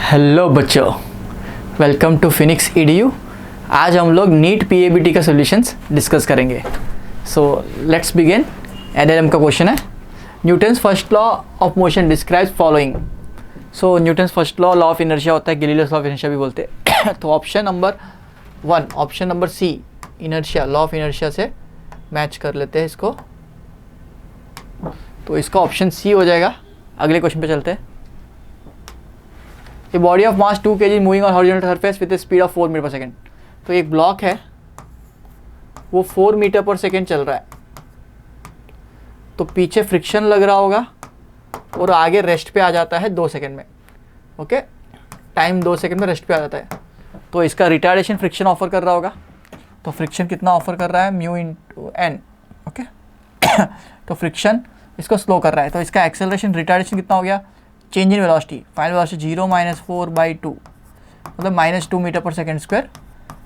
Hello बच्चों, welcome to Phoenix EDU। आज हम लोग नीट PABT का सॉल्यूशंस डिस्कस करेंगे। So let's begin. NLM का क्वेश्चन है, Newton's first law of motion describes following. So Newton's first law of inertia होता है, गैलीलियोस लॉ ऑफ इनर्शिया भी बोलते हैं। तो option number 1, option number C, inertia, law of inertia से match कर लेते हैं इसको। तो इसका ऑप्शन C हो जाएगा। अगले क्वेश्चन पे चलते हैं। A body of mass 2 kg moving on horizontal surface with a speed of 4 metre पर सेकेंड। तो एक ब्लॉक है, वो 4 मीटर पर सेकेंड चल रहा है। तो पीछे फ्रिक्शन लग रहा होगा और आगे रेस्ट पे आ जाता है 2 सेकेंड में। ओके, टाइम 2 सेकेंड में रेस्ट पे आ जाता है। तो इसका रिटार्डेशन फ्रिक्शन ऑफर कर रहा होगा। तो फ्रिक्शन कितना ऑफर कर रहा है, म्यू इंटू एन। ओके तो फ्रिक्शन इसको स्लो कर रहा है। तो इसका एक्सेलरेशन रिटार्डेशन कितना हो गया, change in velocity, final velocity 0 - 4/2, मतलब -2 मीटर पर सेकेंड स्क्वायर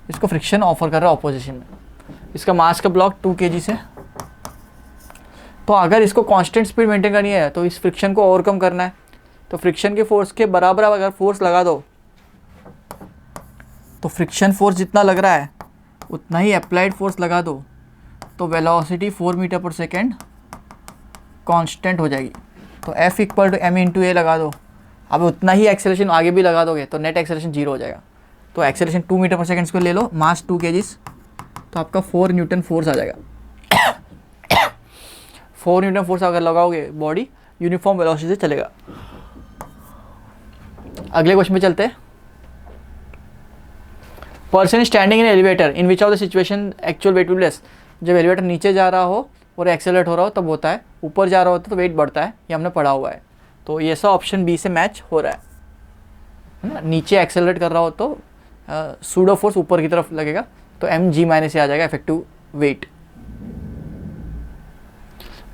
इसको फ्रिक्शन ऑफर कर रहा है ऑपोजिशन में। इसका मास का ब्लॉक 2 kg से। तो अगर इसको कांस्टेंट स्पीड मेंटेन करनी है तो इस फ्रिक्शन को ओवरकम करना है। तो फ्रिक्शन के फोर्स के बराबर अगर फोर्स लगा दो तो फ्रिक्शन फोर्स जितना लग रहा है उतना ही अप्लाइड फोर्स लगा दो तो वेलोसिटी 4 मीटर पर सेकेंड कांस्टेंट हो जाएगी। तो F = m × a लगा दो। अब उतना ही एक्सेलरेशन आगे भी लगा दोगे तो नेट एक्सेलरेशन 0 हो जाएगा। तो एक्सेलरेशन 2 मीटर पर सेकेंड को ले लो, मास 2 kg, तो आपका 4 न्यूटन फोर्स आ जाएगा। 4 न्यूटन फोर्स अगर लगाओगे बॉडी यूनिफॉर्म वेलोसिटी से चलेगा। अगले क्वेश्चन पे चलते हैं। Person standing in elevator in which of the situation actual weight will less. जब एलिवेटर नीचे जा रहा हो और एक्सेलरेट हो रहा हो तब होता है, ऊपर जा रहा होता है तो वेट बढ़ता है, ये हमने पढ़ा हुआ है। तो ये सब ऑप्शन बी से मैच हो रहा है ना। नीचे एक्सेलरेट कर रहा हो तो सूडो फोर्स ऊपर की तरफ लगेगा, तो mg - a आ जाएगा effective weight.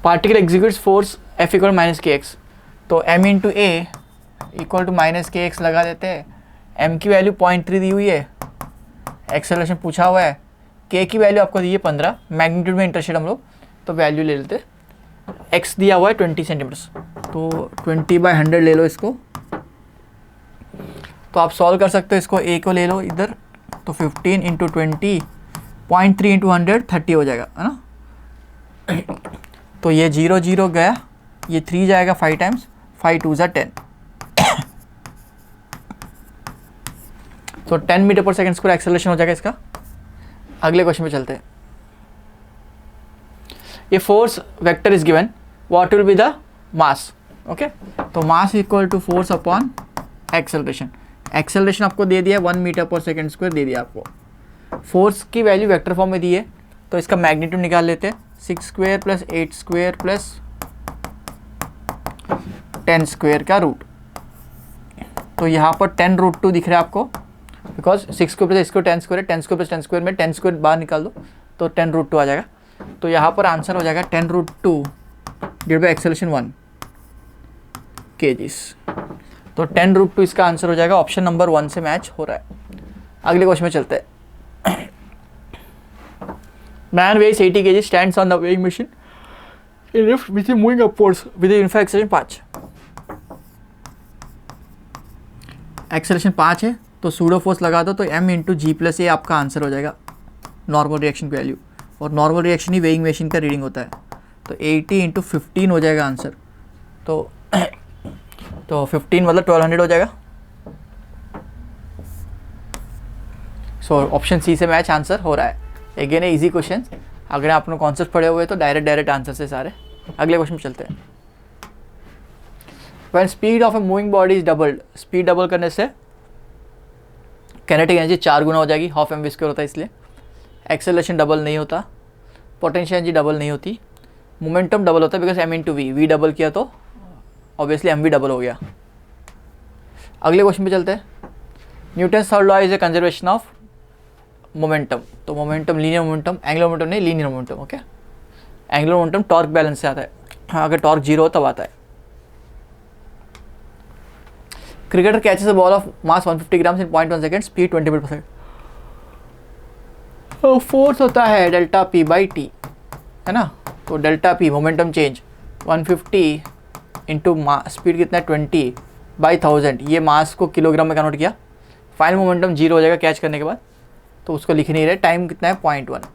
Particle executes force F = -kx। तो m × a = -kx लगा देते हैं। m की वैल्यू 0.3 दी हुई है, एक्सेलरेशन पूछा हुआ है, k की वैल्यू आपको दी है 15, मैग्नीट्यूड में इंटरेस्टेड हम लोग, तो वैल्यू ले लेते। x दिया हुआ है 20 सेंटीमीटर्स, तो 20/100 ले लो इसको। तो आप सॉल्व कर सकते हो, इसको a को ले लो इधर, तो 15 × 20, 0.3 × 100 30 हो जाएगा, है ना। तो ये 0 0 गया, ये 3 जाएगा 5 टाइम्स, 5 2 = 10। तो 10 मीटर पर सेकेंड स्क्वायर एक्सेलरेशन हो जाएगा इसका। अगले क्वेश्चन पे चलते हैं। ये force vector is given, what will be the mass. Okay, तो मास = फोर्स अपॉन एक्सेलरेशन। एक्सेलरेशन आपको दे दिया 1 मीटर पर सेकेंड स्क्वायर दे दिया आपको। फोर्स की वैल्यू वेक्टर फॉर्म में दी है, तो इसका मैग्नीट्यूड निकाल लेते हैं। 6² + 8² + 10² का रूट। तो यहाँ पर 10√2 दिख रहा है आपको, बिकॉज 6² + 8² 10² है। 10² + 10² में 10² बाहर निकाल दो तो 10√2 आ जाएगा। तो यहाँ पर आंसर हो जाएगा 10√2 / एक्सेलरेशन 1 kg। तो 10√2 इसका आंसर हो जाएगा। ऑप्शन नंबर 1 से मैच हो रहा है। अगले क्वेश्चन में चलते हैं। Man weighs 80 kg, stands on the weighing machine in lift which is moving upwards with uniform acceleration 5। Acceleration 5 है तो सूडो फोर्स लगा दो, तो m × g + a आपका आंसर हो जाएगा, नॉर्मल रिएक्शन की वैल्यू। और नॉर्मल रिएक्शन ही वेइंग मशीन का रीडिंग होता है। तो 80 × 15 हो जाएगा आंसर। तो 15 मतलब 1200 हो जाएगा। सो ऑप्शन सी से मैच आंसर हो रहा है। अगेन है इजी क्वेश्चन, अगर आपने कॉन्सेप्ट पढ़े हुए तो डायरेक्ट आंसर से सारे। अगले क्वेश्चन में चलते हैं। When speed of a moving body is doubled, speed double करने से काइनेटिक एनर्जी 4 गुना हो जाएगी, ½ mv² होता है इसलिए। एक्सेलरेशन डबल नहीं होता, पोटेंशियल एनर्जी डबल नहीं होती, मोमेंटम डबल होता है because m × v, v double किया तो ऑब्वियसली mv डबल हो गया। अगले क्वेश्चन पे चलते हैं। Newton's third law is a conservation of momentum. तो momentum, linear momentum, angular momentum नहीं, linear momentum. Okay, angular momentum torque balance से आता है। हाँ, अगर टॉर्क 0 हो तब आता है। Cricketer catches a ball of mass 150 grams in 0.1 second, speed 20 metre पर सेकेंड। तो फोर्स होता है ΔP/T, है ना। तो ΔP momentum change 150 into speed कितना है 20, बाई 1000, ये मास को किलोग्राम में कन्वर्ट किया, फाइनल मोमेंटम 0 हो जाएगा कैच करने के बाद, तो उसको लिख नहीं रहे, टाइम कितना है 0.1।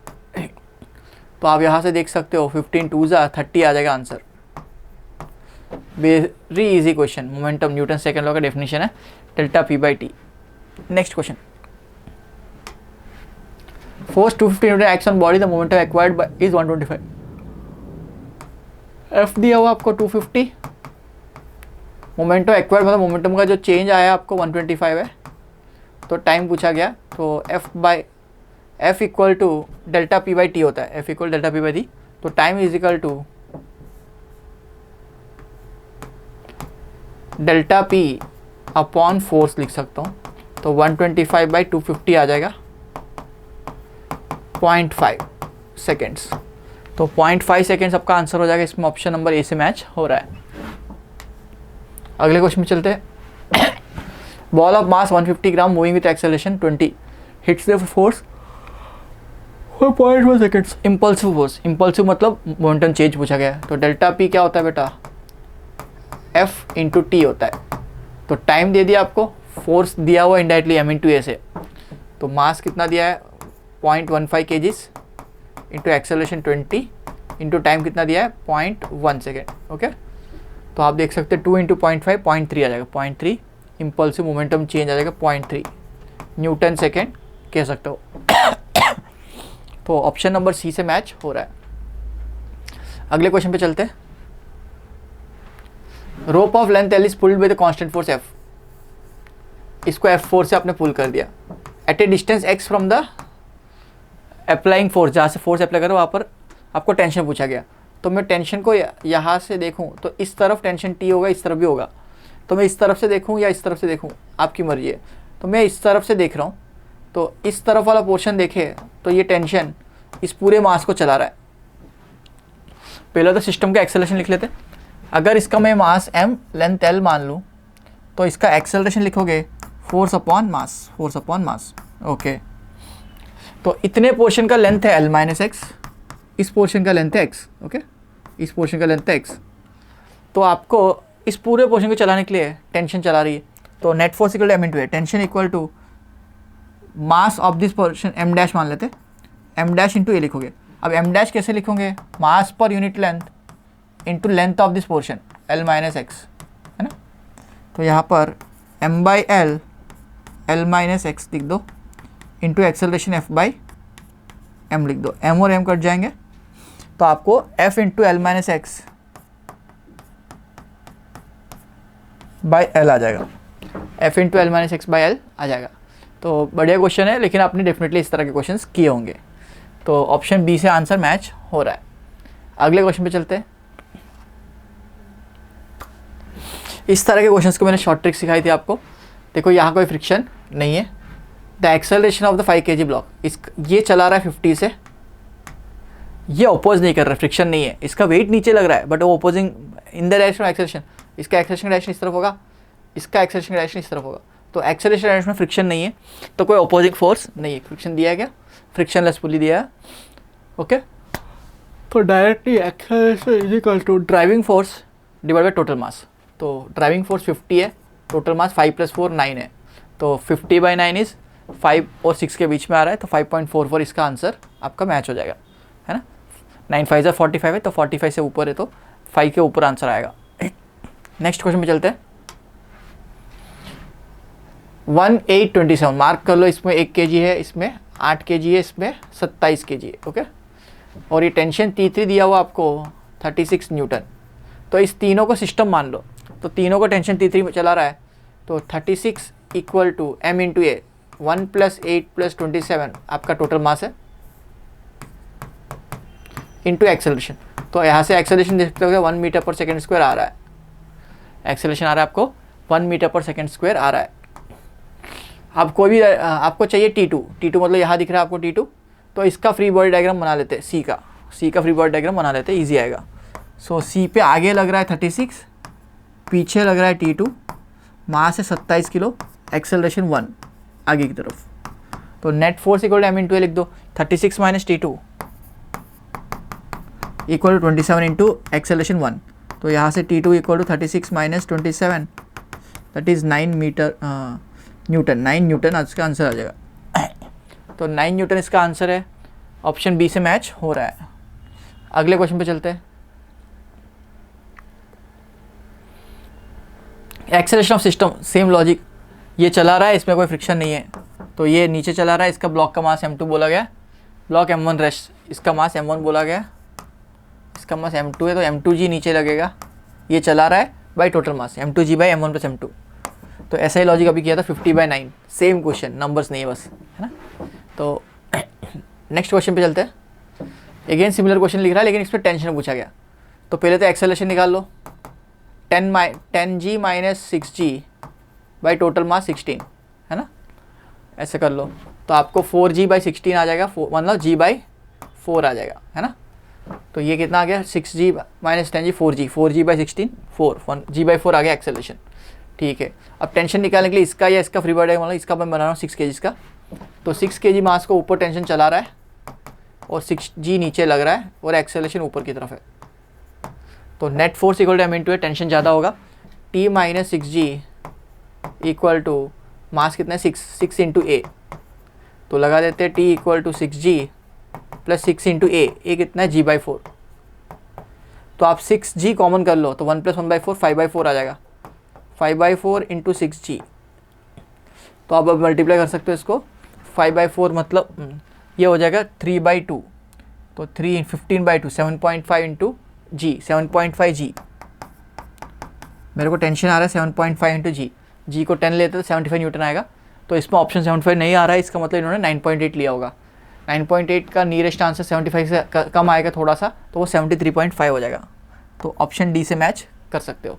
तो आप यहाँ से देख सकते हो 15 2 30 आ जाएगा answer. Very easy question, momentum Newton second law का डेफिनेशन है delta P by T. Next question, force 250 Newton acts on body, the momentum acquired by is 125। F दिया हुआ आपको 250, मोमेंटम एक्वायर्ड मतलब मोमेंटम का जो चेंज आया आपको 125 है, तो टाइम पूछा गया, तो F equal to delta P by T होता है, F equal delta P by T, तो time is equal to delta P upon force लिख सकता हूँ, तो 125 बाई 250 आ जाएगा 0.5 सेकेंड्स। तो 0.5 सेकेंड्स आपका आंसर हो जाएगा, इसमें ऑप्शन नंबर ए से मैच हो रहा है। अगले क्वेश्चन में चलते हैं। Ball of mass 150 gram moving with acceleration 20 hits the force 0.1 seconds. Impulsive force, impulsive मतलब मोमेंटम चेंज पूछा गया है, तो डेल्टा पी क्या होता है बेटा, एफ इंटू टी होता है। तो टाइम दे दिया आपको, फोर्स दिया हुआ इनडायरेक्टली एम इंटू ए से, तो मास कितना दिया है 0.15 kgs into acceleration 20 into time कितना दिया है 0.1 सेकेंड। ओके, तो आप देख सकते हैं 2 इंटू 0.5 0.3 आ जाएगा, 0.3 इम्पल्सिव मोमेंटम चेंज आ जाएगा 0.3 न्यूटन सेकेंड कह सकते हो। तो ऑप्शन नंबर सी से मैच हो रहा है। अगले क्वेश्चन पे चलते हैं। Rope of length L is pulled with constant force F, इसको F4 से आपने पुल कर दिया at a distance x from the applying force, जहाँ से फोर्स अप्लाई करो वहाँ पर आपको टेंशन पूछा गया। तो मैं टेंशन को यहाँ से देखूँ तो इस तरफ टेंशन T होगा, इस तरफ भी होगा, तो मैं इस तरफ से देखूँ या इस तरफ से देखूँ आपकी मर्जी है। तो मैं इस तरफ से देख रहा हूँ, तो इस तरफ वाला पोर्शन देखे तो ये टेंशन इस पूरे मास को चला रहा है। पहले तो सिस्टम का एक्सेलरेशन लिख लेते। अगर इसका मैं मास m लेंथ l मान लूँ तो इसका एक्सेलरेशन लिखोगे force upon mass, force upon mass. Okay, तो इतने पोर्शन का लेंथ है l माइनस एक्स, इस पोर्शन का लेंथ है x। ओके, इस पोर्शन का लेंथ है x। तो आपको इस पूरे पोर्शन को चलाने के लिए टेंशन चला रही है, तो net force equal to m into A, tension equal to mass of this portion m dash मान लेते, m डैश इंटू ए लिखोगे। अब m डैश कैसे लिखोगे, मास पर unit length into length of this portion l minus X, है ना। तो यहाँ पर m by L l minus X लिख दो into acceleration f by m लिख दो, m और m कट जाएंगे, तो आपको f into L minus X by L आ जाएगा, f into L minus X by L आ जाएगा। तो बढ़िया क्वेश्चन है, लेकिन आपने डेफिनेटली इस तरह के क्वेश्चंस किए होंगे। तो ऑप्शन बी से आंसर मैच हो रहा है। अगले क्वेश्चन पे चलते हैं। इस तरह के क्वेश्चंस को मैंने शॉर्ट ट्रिक सिखाई थी आपको। देखो यहाँ कोई फ्रिक्शन नहीं है, the acceleration of the 5 kg block, ये चला रहा है 50 से, ये अपोज नहीं कर रहा है, फ्रिक्शन नहीं है, इसका वेट नीचे लग रहा है बट वो opposing in the direction of acceleration, इसका एक्सेलरेशन डायरेक्शन इस तरफ होगा, इसका एक्सेलरेशन डायरेक्शन इस तरफ होगा। तो एक्सेलरेशन डायरेक्शन में फ्रिक्शन नहीं है, तो कोई अपोजिंग फोर्स नहीं है, फ्रिक्शन दिया गया, फ्रिक्शनलेस पुली दिया है। ओके, तो directly acceleration is equal to driving force divide by total mass. तो ड्राइविंग फोर्स 50 है, टोटल मास 5 + 4 9 है, तो 50/9 इज 5 और 6 के बीच में आ रहा है, तो 5.44 इसका आंसर आपका मैच हो जाएगा, है ना। 9 5 = 45 है, तो 45 से ऊपर है तो 5 के ऊपर आंसर आएगा। नेक्स्ट क्वेश्चन में चलते हैं। 1827 मार्क कर लो, इसमें 1 kg है, इसमें 8 kg है, इसमें 27 kg है। ओके, और ये टेंशन T3 दिया हुआ आपको 36 न्यूटन। तो इस तीनों को सिस्टम मान लो, तो तीनों को टेंशन T3 चला रहा है, तो 36 equal to m into A, 1 + 8 + 27 आपका टोटल मास है, इंटू एक्सेलरेशन। तो यहाँ से एक्सेलरेशन देखते हो 1 मीटर/सेकंड² आ रहा है, एक्सेलरेशन आ रहा है आपको 1 मीटर/सेकंड² आ रहा है। अब कोई भी आपको चाहिए T2 मतलब यहाँ दिख रहा है आपको T2, तो इसका फ्री बॉडी डायग्राम बना लेते हैं, C का फ्री बॉडी डायग्राम बना लेते हैं, ईजी आएगा। सो C पे आगे लग रहा है 36, पीछे लग रहा है T2, मास है 27 किलो, एक्सेलरेशन 1 आगे की तरफ। तो net force equal to m into A लिख दो, 36 - T2 equal to 27 into acceleration 1। तो यहाँ से T2 equal to 36 - 27 that is 9 metre newton, 9 newton इसका आंसर आ जाएगा। तो 9 न्यूटन इसका आंसर है, ऑप्शन बी से मैच हो रहा है। अगले क्वेश्चन पे चलते हैं। Acceleration of system, same logic, ये चला रहा है, इसमें कोई फ्रिक्शन नहीं है, तो ये नीचे चला रहा है, इसका ब्लॉक का मास m2 बोला गया, ब्लॉक m1 रेस्ट, इसका मास m1 बोला गया, इसका मास m2 है, तो m2g नीचे लगेगा, ये चला रहा है by total mass m2g by m1 plus m2। तो ऐसा ही लॉजिक अभी किया था 50/9, सेम क्वेश्चन, नंबर्स नहीं है बस, है ना। तो नेक्स्ट क्वेश्चन पे चलते हैं। अगेन सिमिलर क्वेश्चन लिख रहा है, लेकिन इस पर टेंशन पूछा गया। तो पहले तो एक्सेलरेशन निकाल लो, 10g minus 6g by total mass 16, है ना, ऐसे कर लो। तो आपको 4g बाई 16 आ जाएगा, मतलब g बाई 4 आ जाएगा, है ना। तो ये कितना आ गया, 6g minus 10g 4g, 4g by 16 4, g by 4 आ गया एक्सेलरेशन। ठीक है, अब टेंशन निकालने के लिए इसका या इसका फ्री बॉडी, मतलब इसका मैं बना रहा हूँ 6 kg का, तो 6 kg मास को ऊपर टेंशन चला रहा है और 6g नीचे लग रहा है और एक्सेलरेशन ऊपर की तरफ है। तो net force equal to m into tension ज़्यादा होगा, t माइनस 6g इक्वल टू मास कितना है 6 इंटू ए, तो लगा देते हैं t equal to 6g plus 6 into A कितना है g बाई 4। तो आप 6g कॉमन कर लो, तो 1 प्लस 1/4 5/4 आ जाएगा, 5/4 इंटू 6g। तो आप अब मल्टीप्लाई कर सकते हो इसको, 5/4 मतलब ये हो जाएगा 3/2, तो 15/2 7.5 इंटू जी, 7.5g। मेरे को टेंशन आ रहा है 7.5 इंटू जी को 10 लेते तो 75 न्यूटन आएगा। तो इसमें ऑप्शन 75 नहीं आ रहा है, इसका मतलब इन्होंने 9.8 लिया होगा। 9.8 का नियरेस्ट आंसर 75 से कम आएगा थोड़ा सा, तो वो 73.5 हो जाएगा। तो ऑप्शन डी से मैच कर सकते हो,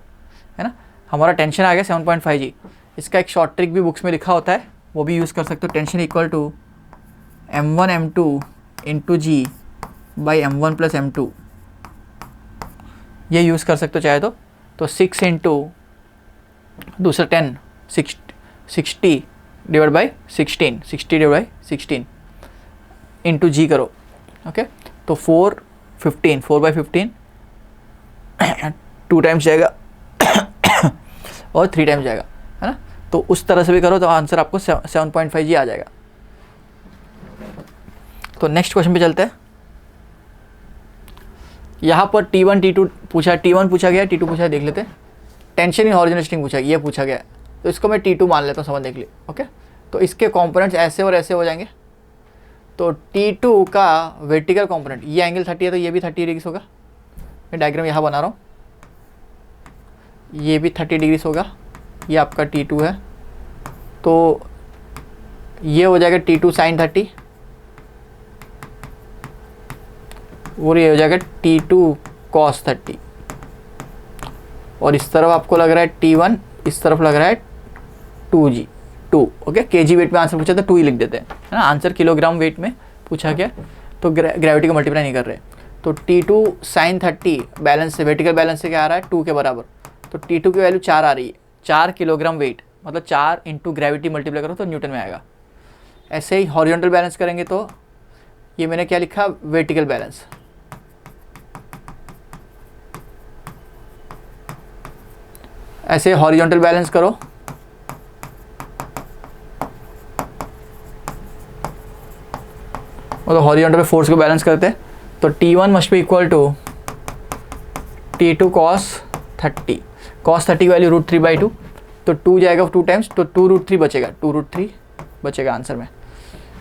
है ना। हमारा टेंशन आ गया 7.5g। इसका एक शॉर्ट ट्रिक भी बुक्स में लिखा होता है, वो भी यूज़ कर सकते हो। Tension equal to m1 m2 into ji by m1 plus m2, ये यूज़ कर सकते हो चाहे तो 6 इंटू दूसरा 10 60 divide by 16 60 divide by 16 into G करो, ओके। तो 4/15 2 टाइम्स जाएगा और 3 टाइम्स जाएगा, है ना। तो उस तरह से भी करो तो आंसर आपको 7.5g आ जाएगा। तो नेक्स्ट क्वेश्चन पे चलते हैं। यहाँ पर T1 T2 पूछा, T1 पूछा गया, T2 पूछा, देख लेते हैं। टेंशन इन हॉरिजॉन्टल स्ट्रिंग पूछा, ये पूछा गया, तो इसको मैं T2 मान लेता हूँ, समझने के लिए, ओके। तो इसके कंपोनेंट्स ऐसे और ऐसे हो जाएंगे। तो T2 का वर्टिकल कंपोनेंट, ये एंगल 30 है तो ये भी 30 डिग्री होगा। मैं डायग्राम यहाँ बना रहा हूँ, ये भी 30 डिग्री होगा, ये आपका T2 है। तो ये हो जाएगा T2 साइन 30 और ये हो जाएगा T2 कॉस 30। और इस तरफ आपको लग रहा है T1, इस तरफ लग रहा है 2g 2, ओके। kg वेट में आंसर पूछा तो 2 ही लिख देते हैं, है ना। आंसर किलोग्राम वेट में पूछा गया, तो ग्रेविटी को मल्टीप्लाई नहीं कर रहे। तो T2 साइन 30 बैलेंस से, वर्टिकल बैलेंस से क्या आ रहा है 2 के बराबर, तो T2 की वैल्यू 4 आ रही है, 4 किलोग्राम वेट, मतलब 4 इंटू ग्रेविटी मल्टीप्लाई करो तो न्यूटन में आएगा। ऐसे ही हॉरिजॉन्टल बैलेंस करेंगे तो ये मैंने क्या लिखा, वर्टिकल बैलेंस। ऐसे हॉरिजॉन्टल बैलेंस करो और तो हॉरिजॉन्टल पे फोर्स को बैलेंस करते हैं। तो T1 must be equal to T2 cos 30, cos 30 की वैल्यू √3/2, तो 2 जाएगा 2 टाइम्स, तो 2√3 बचेगा, 2√3 बचेगा आंसर में।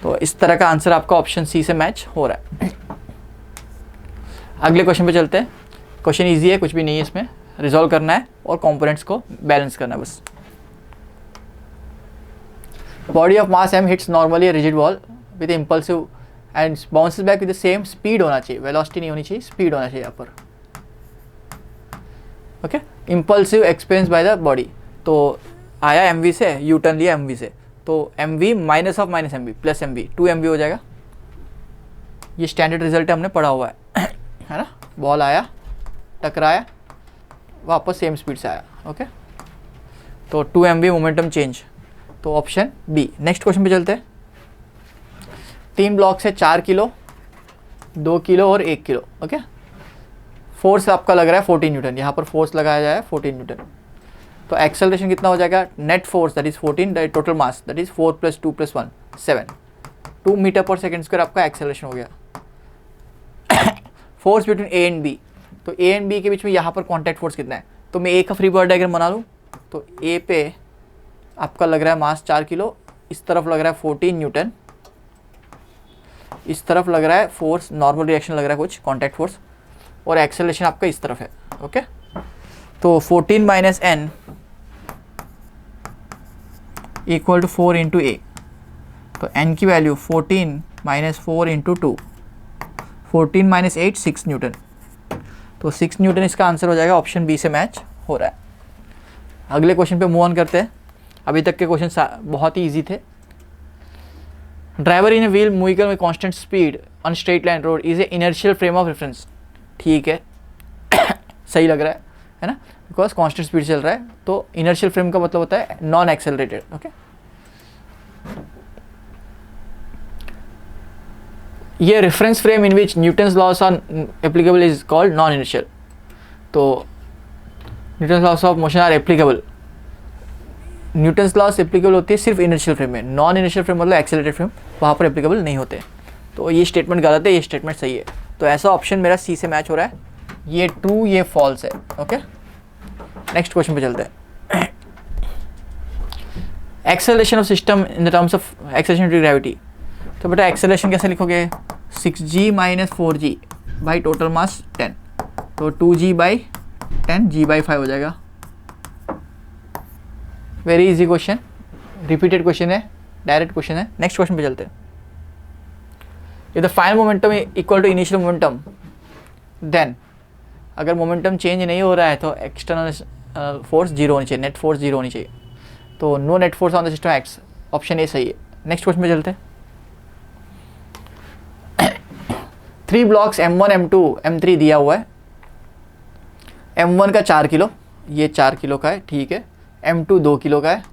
तो इस तरह का आंसर आपका ऑप्शन सी से मैच हो रहा है। अगले क्वेश्चन पे चलते हैं। क्वेश्चन ईजी है, कुछ भी नहीं है इसमें, रिजॉल्व करना है और कंपोनेंट्स को बैलेंस करना है बस। Body of mass m hits normally a rigid wall with impulsive and bounces back with the same speed होना चाहिए, वेलोसिटी नहीं होनी चाहिए, स्पीड होना चाहिए यहाँ पर, okay. Impulsive experience by the body, तो आया mv से, यू टर्न लिया mv से, तो mv minus of minus mv plus mv 2mv हो जाएगा। ये स्टैंडर्ड रिजल्ट है, हमने पढ़ा हुआ है ना। बॉल आया, टकराया, वापस सेम स्पीड से आया, ओके। तो 2mv मोमेंटम चेंज, तो ऑप्शन बी। नेक्स्ट क्वेश्चन पे चलते हैं। 3 ब्लॉक्स है, 4 किलो, 2 किलो और 1 किलो, ओके। फोर्स आपका लग रहा है 14 न्यूटन, यहाँ पर फोर्स लगाया जाए 14 न्यूटन। तो एक्सेलरेशन कितना हो जाएगा, net force that is 14, total mass that is 4 + 2 + 1 7, 2 मीटर/सेकंड स्क्वायर आपका एक्सेलरेशन हो गया। Force between A and B, तो ए एंड बी के बीच में यहाँ पर कॉन्टैक्ट फोर्स कितना है, तो मैं ए का फ्री बॉडी डायग्राम बना लूँ। तो ए पे आपका लग रहा है मास 4 किलो, इस तरफ लग रहा है 14 न्यूटन, इस तरफ लग रहा है फोर्स नॉर्मल रिएक्शन लग रहा है कुछ कॉन्टैक्ट फोर्स, और एक्सेलरेशन आपका इस तरफ है। ओके, तो 14 - n = 4 × a, तो n की वैल्यू 14 - 4 × 2, 14 - 8 6 न्यूटन, तो 6 न्यूटन इसका आंसर हो जाएगा। ऑप्शन बी से मैच हो रहा है। अगले क्वेश्चन पे मूव ऑन करते हैं। अभी तक के क्वेश्चन बहुत ही ईजी थे। Driver in a wheel vehicle में constant speed on straight line road is a inertial frame of reference. ठीक है सही लग रहा है ना, बिकॉज कांस्टेंट स्पीड चल रहा है, तो इनर्शियल फ्रेम का मतलब होता है नॉन एक्सेलरेटेड। ओके, ये reference frame in which Newton's laws are applicable is called non inertial. तो Newton's laws of motion are applicable, Newton's laws applicable होती है सिर्फ इनर्शियल फ्रेम में, नॉन इनर्शियल फ्रेम मतलब एक्सेलरेटेड फ्रेम, वहाँ पर applicable नहीं होते। तो ये स्टेटमेंट गलत है, ये स्टेटमेंट सही है। तो ऐसा ऑप्शन मेरा सी से मैच हो रहा है, ये ट्रू ये फॉल्स है। ओके, नेक्स्ट क्वेश्चन पे चलते हैं। Acceleration of system in the terms of acceleration due to gravity. तो बेटा एक्सेलरेशन कैसे लिखोगे, 6g - 4g by total mass 10, तो 2g/10 g/5 हो जाएगा। Very easy question, repeated question है, डायरेक्ट क्वेश्चन है। नेक्स्ट क्वेश्चन पे चलते हैं। If the final momentum equal to initial momentum, then अगर मोमेंटम चेंज नहीं हो रहा है तो एक्सटर्नल फोर्स 0 होनी चाहिए, नेट फोर्स 0 होनी चाहिए। तो no net force on the system X, option A सही है। नेक्स्ट क्वेश्चन पे चलते हैं। 3 ब्लॉक्स M1 M2 M3 दिया हुआ है। M1 का 4 किलो, ये 4 किलो का है, ठीक है। M2 2 किलो का है,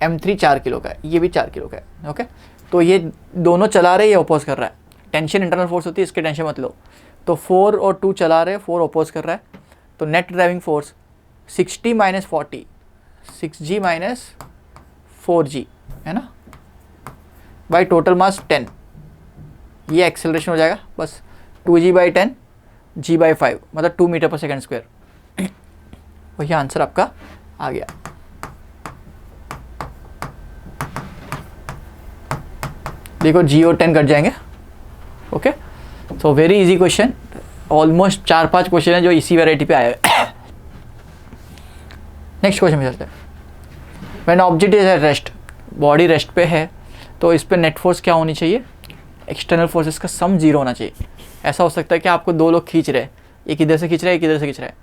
M3 4 किलो का है, ये भी 4 किलो का है। ओके, तो ये दोनों चला रहे, ये अपोज कर रहा है। टेंशन इंटरनल फोर्स होती है, इसके टेंशन मत लो। तो 4 और 2 चला रहे, 4 अपोज कर रहा है, तो net driving force 60 - 40, 6g - 4g है ना, बाई टोटल मास 10, ये एक्सेलरेशन हो जाएगा बस 2g/10 g/5 मतलब 2 मीटर/सेकंड स्क्वायर। वही आंसर आपका आ गया। देखो g और 10 कट जाएंगे। Okay, so very easy question, almost 4-5 question है जो इसी वैरायटी पे आए हैं। नेक्स्ट क्वेश्चन में चलते हैं। When object is at rest, body rest पे है, तो इस पे नेट फोर्स क्या होनी चाहिए, एक्सटर्नल फोर्सेस का सम 0 होना चाहिए। ऐसा हो सकता है कि आपको 2 लोग खींच रहे हैं, एक इधर से खींच रहा है, एक इधर से खींच रहा है,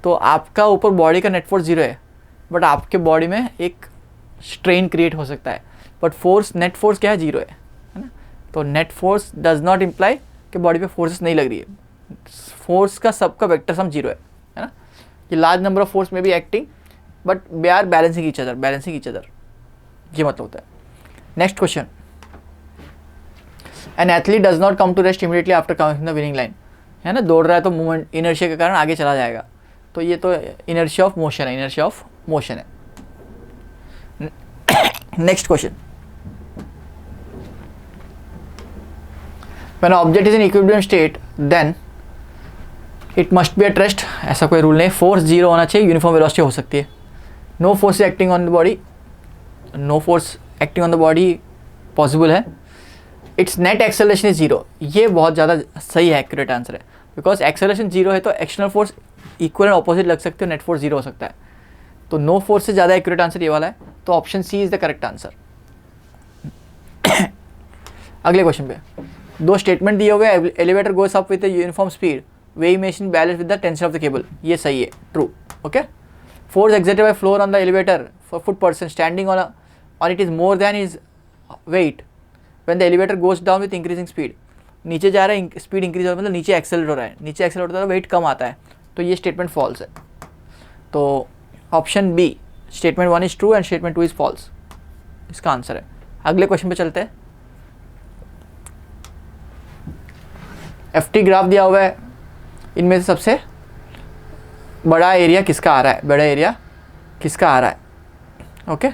तो आपका ऊपर बॉडी का नेट फोर्स 0 है, बट आपके बॉडी में एक स्ट्रेन क्रिएट हो सकता है, बट फोर्स नेट फोर्स क्या है, 0 है ना। तो net force does not imply कि बॉडी पे फोर्सेस नहीं लग रही है, फोर्स का सबका वेक्टर सम 0 है ना। ये लार्ज नंबर ऑफ फोर्स में भी acting, but they are balancing each other, ये मतलब होता है। Next question, an athlete does not come to rest immediately after coming the winning line, है ना, दौड़ रहा है तो मूवमेंट इनर्शिया के कारण आगे चला जाएगा, तो ये तो इनर्शिया ऑफ मोशन है, इनर्शिया ऑफ मोशन है। Next question, when object is in equilibrium state then it must be at rest, ऐसा कोई रूल नहीं, फोर्स 0 होना चाहिए, यूनिफॉर्म वेलोसिटी हो सकती है। No force acting on the body, no force acting on the body possible है। It's net acceleration is 0, ये बहुत ज़्यादा सही है, एक्यूरेट आंसर है, बिकॉज एक्सेलरेशन 0 है तो external force equal and opposite लग सकते हो, नेट फोर्स 0 हो सकता है। तो नो फोर्स से ज़्यादा एक्यूरेट आंसर ये वाला है, तो option C is the correct answer. अगले क्वेश्चन पे 2 स्टेटमेंट दिए हुए, elevator goes up with uniform speed, weighing machine balance with the tension of the cable, ये सही है, true. Okay, force exerted by floor on the elevator for foot person standing on it is more than is weight when the elevator goes down with increasing speed, नीचे जा रहा है, speed increase हो रहा है, मतलब नीचे एक्सेलरेट हो रहा है, नीचे एक्सेलरेट होता है वेट कम आता है, तो ये स्टेटमेंट फॉल्स है। तो option B statement 1 is true and statement 2 is false, इसका आंसर है। अगले क्वेश्चन पे चलते हैं। एफटी ग्राफ दिया हुआ है, इनमें से सबसे बड़ा एरिया किसका आ रहा है, बड़ा एरिया किसका आ रहा है। ओके,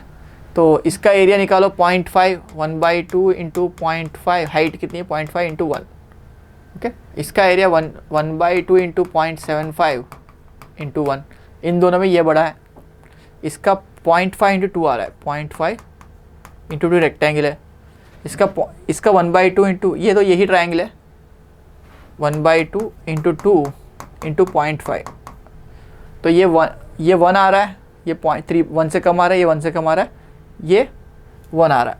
तो इसका एरिया निकालो 0.5, 1/2 इंटू 0.5, हाइट कितनी है 0.5 इंटू 1। ओके, इसका एरिया 1/2 इंटू 0.75 इंटू 1, इन दोनों में ये बड़ा है। इसका 0.5 इंटू 2 आ रहा है, 0.5 इंटू 2 रेक्टेंगल है। इसका 1/2 इंटू, ये तो यही ट्रायंगल है, 1/2 इंटू 2 इंटू 0.5, तो ये 1 आ रहा है, ये 0.3 1 से कम आ रहा है, ये 1 से कम आ रहा है, ये 1 आ रहा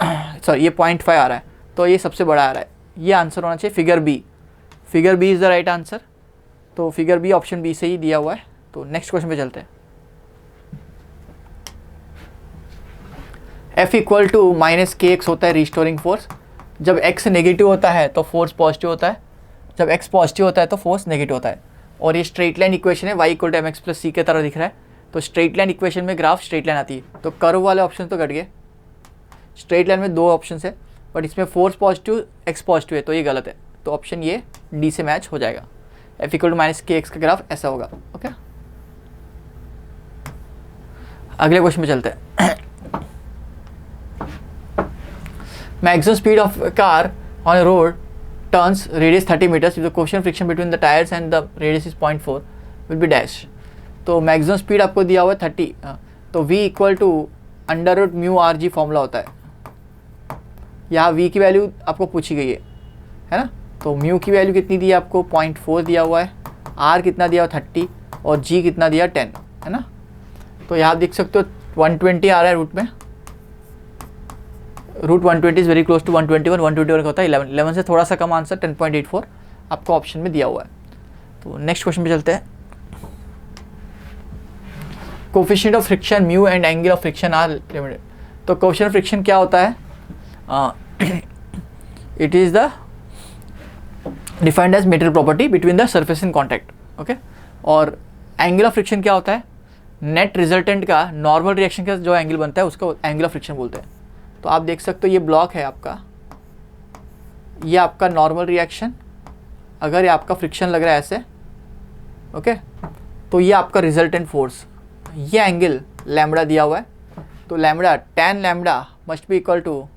है सॉरी ये 0.5 आ रहा है, तो ये सबसे बड़ा आ रहा है। ये आंसर होना चाहिए figure B. Figure B is the right answer. तो फिगर बी ऑप्शन बी से ही दिया हुआ है। तो नेक्स्ट क्वेश्चन पे चलते हैं। F इक्वल टू -kx होता है रिस्टोरिंग फोर्स। जब x नेगेटिव होता है तो फोर्स पॉजिटिव होता है, जब x पॉजिटिव होता है तो फोर्स नेगेटिव होता है। और ये स्ट्रेट लाइन इक्वेशन है, y equal to mx plus c के तरह दिख रहा है। तो स्ट्रेट लाइन इक्वेशन में ग्राफ स्ट्रेट लाइन आती है, तो कर्व वाले ऑप्शन तो कट गए। स्ट्रेट लाइन में 2 ऑप्शन है, बट इसमें फोर्स पॉजिटिव x पॉजिटिव है, तो ये गलत है। तो ऑप्शन ये डी से मैच हो जाएगा। F इक्वल टू -kx का ग्राफ ऐसा होगा। ओके, अगले क्वेश्चन पे चलते हैं। Maximum speed of a car on a road turns radius 30 meters if the coefficient friction between the tires and the radius is 0.4 will be dash। तो maximum speed आपको दिया हुआ है 30, तो v equal to √μ/r(g) formula होता है। यहाँ v की वैल्यू आपको पूछी गई है ना। तो म्यू की वैल्यू कितनी दी है आपको 0.4 दिया हुआ है, r कितना दिया हुआ 30 और g कितना दिया 10 है ना। तो यहाँ देख सकते हो 120 आ रहा है रूट में, root 120 is very close to 121, 121 का होता है 11 से थोड़ा सा कम आंसर 10.84 आपको ऑप्शन में दिया हुआ है। तो नेक्स्ट क्वेश्चन पे चलते हैं। Coefficient of friction mu and angle of friction are limited. तो कोफिशिएंट ऑफ फ्रिक्शन क्या होता है, it is the defined as material property between the surface in contact. Okay, और एंगल ऑफ फ्रिक्शन क्या होता है, नेट रिजल्टेंट का normal reaction का जो एंगल बनता है उसको एंगल ऑफ फ्रिक्शन बोलते हैं। तो आप देख सकते हो ये ब्लॉक है आपका, ये आपका नॉर्मल रिएक्शन, अगर ये आपका फ्रिक्शन लग रहा है ऐसे, ओके, तो ये आपका रिजल्टेंट फोर्स, ये एंगल लैम्बडा दिया हुआ है। तो lambda tan lambda must be equal to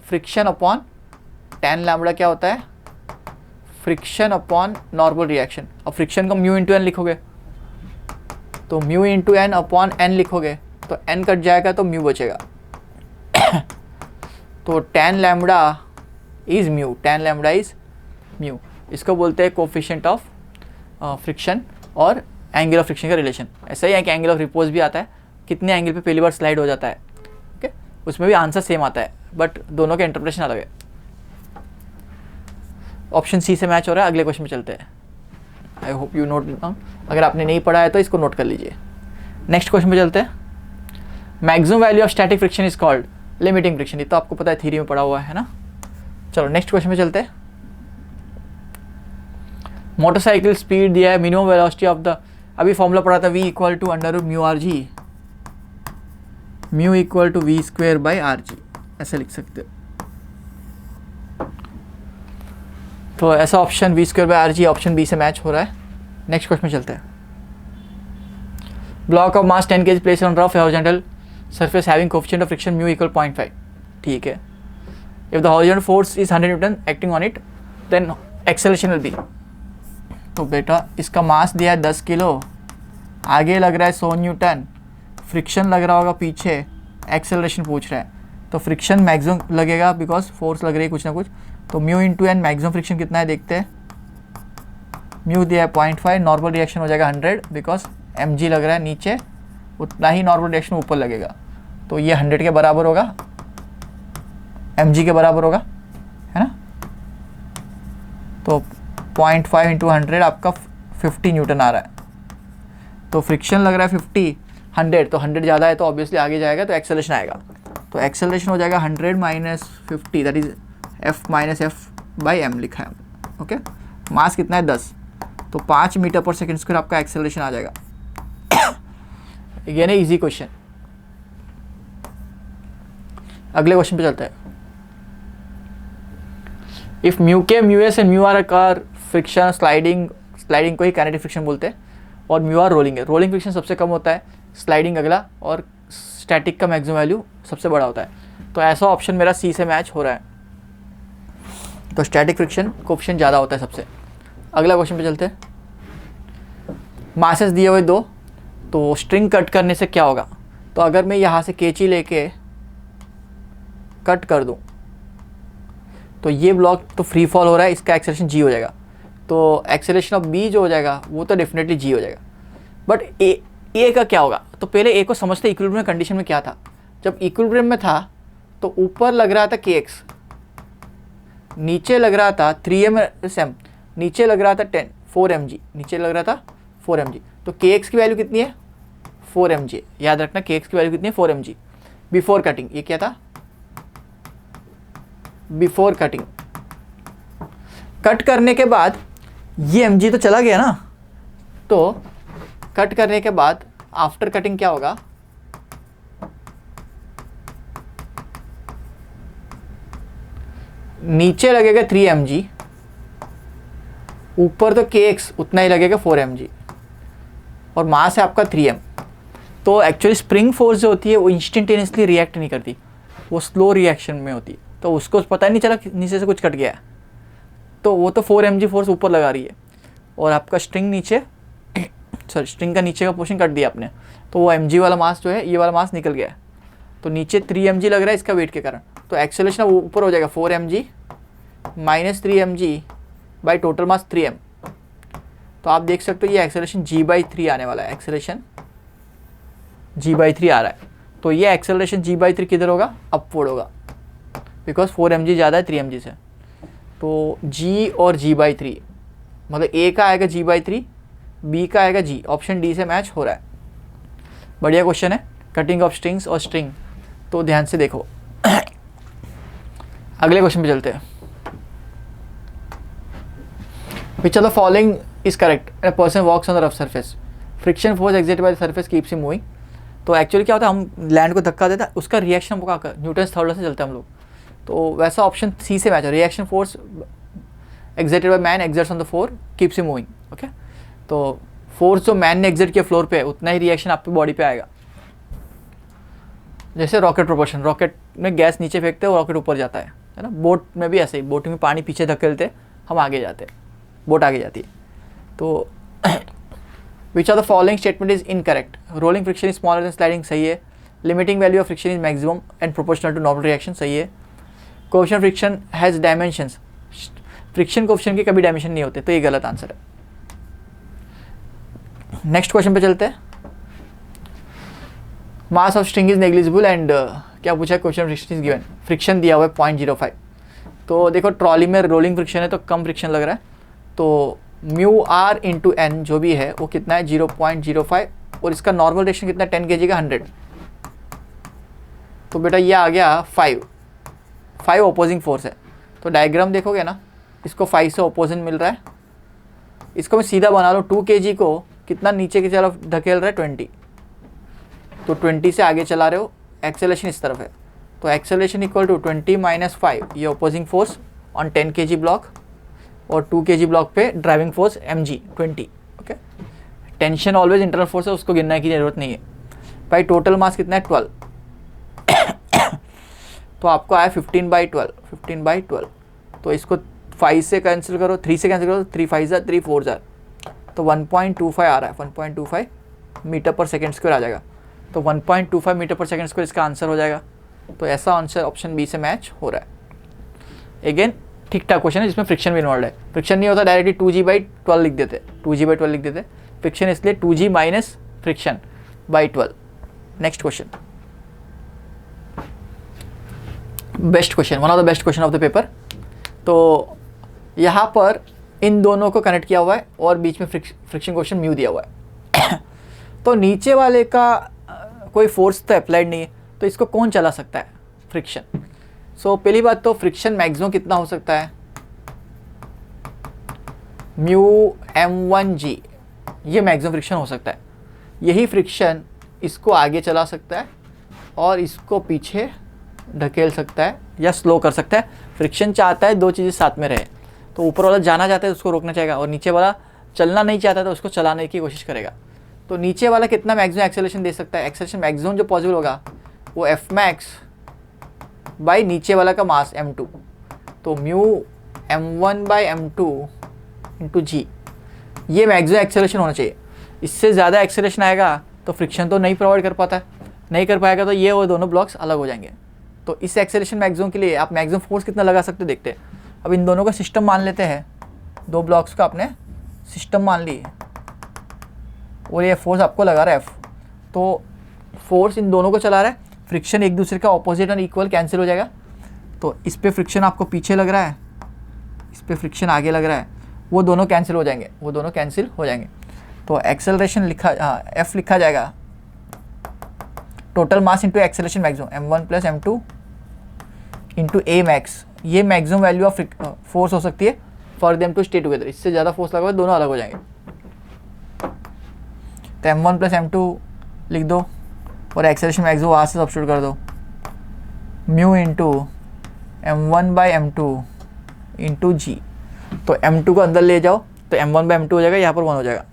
friction upon tan lambda क्या होता है, फ्रिक्शन अपॉन नॉर्मल रिएक्शन। अब फ्रिक्शन को म्यू इंटू एन लिखोगे, तो mu into N upon N लिखोगे तो एन कट जाएगा तो म्यू बचेगा। तो tan lambda is mu, tan lambda is mu, इसको बोलते हैं कोफिशिएंट ऑफ फ्रिक्शन और एंगल ऑफ फ्रिक्शन का रिलेशन। ऐसा ही है कि एंगल ऑफ रिपोज भी आता है, कितने एंगल पे पहली बार स्लाइड हो जाता है। ओके, उसमें भी आंसर सेम आता है, बट दोनों के इंटरप्रिटेशन अलग है। ऑप्शन सी से मैच हो रहा है। अगले क्वेश्चन में चलते हैं। आई होप यू नोट डाउन, अगर आपने नहीं पढ़ा है तो इसको नोट कर लीजिए। नेक्स्ट क्वेश्चन में चलते हैं। Maximum value of static friction is called limiting friction. ये तो आपको पता है, थ्योरी में पढ़ा हुआ है ना। चलो नेक्स्ट क्वेश्चन में चलते हैं। मोटरसाइकिल स्पीड दिया है, मिनिमम वेलोसिटी ऑफ द, अभी फॉर्मूला पढ़ा था, v equal to √μ/r(g), mu equal to v²/r(g), ऐसा लिख सकते हो। तो ऐसा ऑप्शन v²/r(g) ऑप्शन बी से मैच हो रहा है। नेक्स्ट क्वेश्चन में चलते हैं। Block of mass 10 kg place on rough horizontal surface having coefficient of friction mu equal 0.5। ठीक है, if the horizontal force is 100 Newton acting on it then acceleration will be। तो बेटा इसका मास दिया है 10 किलो, आगे लग रहा है 100 न्यूटन, फ्रिक्शन लग रहा होगा पीछे, एक्सेलरेशन पूछ रहा है, तो फ्रिक्शन मैक्सिमम लगेगा बिकॉज फोर्स लग रही है कुछ ना कुछ। तो mu into N, maximum friction कितना है देखते हैं। म्यू दिया है 0.5, नॉर्मल रिएक्शन हो जाएगा 100 बिकॉज mg लग रहा है नीचे, उतना ही नॉर्मल रिएक्शन ऊपर लगेगा, तो ये 100 के बराबर होगा, mg के बराबर होगा, है ना। तो 0.5 इंटू 100 आपका 50 न्यूटन आ रहा है। तो फ्रिक्शन लग रहा है 50, 100, तो 100 ज़्यादा है तो ऑब्वियसली आगे जाएगा तो एक्सेलरेशन आएगा। तो एक्सेलरेशन हो जाएगा 100 माइनस 50, दैट इज F-F/m लिखा है। ओके, मास कितना है 10, तो 5 मीटर पर सेकेंड स्क्वायर आपका एक्सेलरेशन आ जाएगा। ये ना इजी क्वेश्चन। अगले क्वेश्चन पे चलते हैं। If mu K, mu S and mu R कार फ्रिक्शन स्लाइडिंग को ही काइनेटिक फ्रिक्शन बोलते हैं, और म्यू आर रोलिंग है। रोलिंग फ्रिक्शन सबसे कम होता है, स्लाइडिंग अगला, और स्टैटिक का मैक्सिमम वैल्यू सबसे बड़ा होता है। तो ऐसा ऑप्शन मेरा सी से मैच हो रहा है। तो स्टैटिक फ्रिक्शन कोएफिशिएंट ज़्यादा होता है सबसे। अगला क्वेश्चन पे चलते हैं। मासेस दिए हुए 2, तो स्ट्रिंग कट करने से क्या होगा? तो अगर मैं यहाँ से कैंची लेके कट कर दूँ तो ये ब्लॉक तो फ्री फॉल हो रहा है, इसका एक्सेलरेशन जी हो जाएगा। तो एक्सेलरेशन ऑफ बी जो हो जाएगा वो तो डेफिनेटली जी हो जाएगा। बट ए का क्या होगा? तो पहले ए को समझते इक्विलिब्रियम कंडीशन में क्या था। जब इक्विलिब्रियम में था तो ऊपर लग रहा था kx, नीचे लग रहा था 3m, नीचे लग रहा था 4mg, नीचे लग रहा था 4mg। तो kx की वैल्यू कितनी है? 4mg। याद रखना kx की वैल्यू कितनी है? 4mg। बिफोर कटिंग, ये क्या था? Before cutting. कट करने के बाद ये mg तो चला गया ना, तो कट करने के बाद आफ्टर कटिंग क्या होगा? नीचे लगेगा 3mg, ऊपर तो kx उतना ही लगेगा 4mg, और मास है आपका 3m। तो एक्चुअली स्प्रिंग फोर्स जो होती है वो इंस्टेंटेनियसली रिएक्ट नहीं करती, वो स्लो रिएक्शन में होती है। तो उसको पता नहीं चला कि नीचे से कुछ कट गया है, तो वो तो 4mg फोर्स ऊपर लगा रही है, और आपका स्ट्रिंग नीचे, सॉरी स्ट्रिंग का नीचे का पोर्शन कट दिया आपने, तो वो mg वाला मास जो है, ये वाला मास निकल गया है। तो नीचे 3mg लग रहा है इसका वेट के कारण, तो एक्सेलरेशन ऊपर हो जाएगा 4mg minus 3mg by total mass 3m। तो आप देख सकते हो ये एक्सेलरेशन g/3 आने वाला है, एक्सेलरेशन g/3 आ रहा है। तो ये एक्सेलरेशन g/3 किधर होगा? अपवर्ड होगा, बिकॉज 4mg ज़्यादा है 3mg से। तो g और g/3, मतलब a का आएगा g/3, b का आएगा g। ऑप्शन डी से मैच हो रहा है। बढ़िया क्वेश्चन है, कटिंग ऑफ स्ट्रिंग्स और स्ट्रिंग, तो ध्यान से देखो। अगले क्वेश्चन पे चलते हैं। Which of the following is correct? A person walks on the rough surface. Friction force exerted by the surface keeps him moving. तो एक्चुअली क्या होता है, हम लैंड को धक्का देता है, उसका रिएक्शन हमको क्या, न्यूटन थर्ड लॉ से चलते हैं हम लोग। तो वैसा ऑप्शन सी से मैच है। Reaction force exerted by man exerts on the floor keeps him moving. Okay, तो फोर्स जो मैन ने एक्सर्ट किया फ्लोर पे, उतना ही रिएक्शन आपकी बॉडी पे आएगा। जैसे रॉकेट प्रोपोर्शन, रॉकेट में गैस नीचे फेंकते हैं और रॉकेट ऊपर जाता है ना। बोट में भी ऐसे ही, बोट में पानी पीछे धकेलते, हम आगे जाते हैं, बोट आगे जाती है। तो which are the following statement is incorrect? Rolling friction is smaller than sliding, सही है। Limiting value of friction is maximum and proportional to normal reaction, सही है। Coefficient friction has dimensions, friction coefficient के कभी डायमेंशन नहीं होते, तो ये गलत आंसर है। नेक्स्ट क्वेश्चन पे चलते हैं। Mass of string is negligible and क्या पूछा है? Question friction is given, friction दिया हुआ है 0.05। तो देखो ट्रॉली में रोलिंग फ्रिक्शन है तो कम फ्रिक्शन लग रहा है, तो म्यू आर इंटू एन जो भी है वो कितना है? 0.05, और इसका नॉर्मल रिएक्शन कितना है? 10 kg का 100। तो बेटा ये आ गया 5 ओपोजिंग फोर्स है। तो डायग्राम देखोगे ना, इसको 5 से ओपोजिंग मिल रहा है, इसको मैं सीधा बना लूँ, 2 kg को कितना नीचे की तरफ धकेल रहा है? 20। तो 20 से आगे चला रहे हो, एक्सेलरेशन इस तरफ है, तो एक्सेलरेशन इक्वल टू 20 माइनस 5, ये opposing force on 10 kg block, और 2 kg ब्लॉक पे driving force mg 20। Okay, tension always internal force है, उसको गिनने की जरूरत नहीं है भाई। टोटल मास कितना है? 12। तो आपको आया 15/12। तो इसको 5 से कैंसिल करो, 3 से कैंसिल करो, 3 5 जार 3 4 जार, तो 1.25 आ रहा है, 1.25 मीटर पर सेकेंड स्क्वायर आ जाएगा। तो 1.25 मीटर पर सेकेंड स्क्वायर इसका आंसर हो जाएगा। तो ऐसा आंसर ऑप्शन बी से मैच हो रहा है। अगेन ठीक ठाक क्वेश्चन है जिसमें फ्रिक्शन भी इन्वॉल्व है। फ्रिक्शन नहीं होता डायरेक्टली 2g/12 लिख देते, 2g/12 लिख देते। फ्रिक्शन इसलिए 2g minus friction by 12। Next question, best question, one of the best question of the paper. तो यहाँ पर इन दोनों को कनेक्ट किया हुआ है और बीच में फ्रिक्शन क्वेश्चन म्यू दिया हुआ है। तो नीचे वाले का कोई फोर्स तो अप्लाइड नहीं है, तो इसको कौन चला सकता है? फ्रिक्शन। सो पहली बात तो फ्रिक्शन मैक्सिमम कितना हो सकता है? म्यू m1g, ये मैक्सिमम फ्रिक्शन हो सकता है। यही फ्रिक्शन इसको आगे चला सकता है और इसको पीछे ढकेल सकता है या स्लो कर सकता है। फ्रिक्शन चाहता है दो चीज़ें साथ में रहे, तो ऊपर वाला जाना चाहता है तो उसको रोकना चाहेगा, और नीचे वाला चलना नहीं चाहता तो उसको चलाने की कोशिश करेगा। तो नीचे वाला कितना मैक्सिमम एक्सेलरेशन दे सकता है? एक्सेलरेशन मैक्सिमम जो पॉसिबल होगा वो एफ मैक्स बाई नीचे वाला का मास m2, तो mu m1 by m2 into जी, ये मैक्सिमम एक्सेलरेशन होना चाहिए। इससे ज़्यादा एक्सेलरेशन आएगा तो फ्रिक्शन तो नहीं प्रोवाइड कर पाता है, नहीं कर पाएगा तो ये वो दोनों ब्लॉक्स अलग हो जाएंगे। तो इस एक्सेलरेशन मैक्सिमम के लिए आप मैक्सिमम फोर्स कितना लगा सकते हो देखते हैं। अब इन दोनों का सिस्टम मान लेते हैं, दो ब्लॉक्स का आपने सिस्टम मान ली और ये फोर्स आपको लगा रहा है F, तो फोर्स इन दोनों को चला रहा है, फ्रिक्शन एक दूसरे का ऑपोजिट और इक्वल कैंसिल हो जाएगा। तो इस पे फ्रिक्शन आपको पीछे लग रहा है, इस पे फ्रिक्शन आगे लग रहा है, वो दोनों कैंसिल हो जाएंगे, वो दोनों कैंसिल हो जाएंगे। तो एक्सेलरेशन लिखा F लिखा जाएगा total mass into acceleration maximum m1 plus m2 into A max. ये मैक्सिमम वैल्यू ऑफ फोर्स हो सकती है for them to stay together. इससे ज़्यादा फोर्स लगा दोनों अलग हो जाएंगे। तो m1 प्लस m2 लिख दो और एक्सेलरेशन मैक्सिमम वहाँ से सब्स्टिट्यूट कर दो, mu into m1 by m2 into G. तो m2 को अंदर ले जाओ तो m1 बाई m2 हो जाएगा, यहाँ पर 1 हो जाएगा,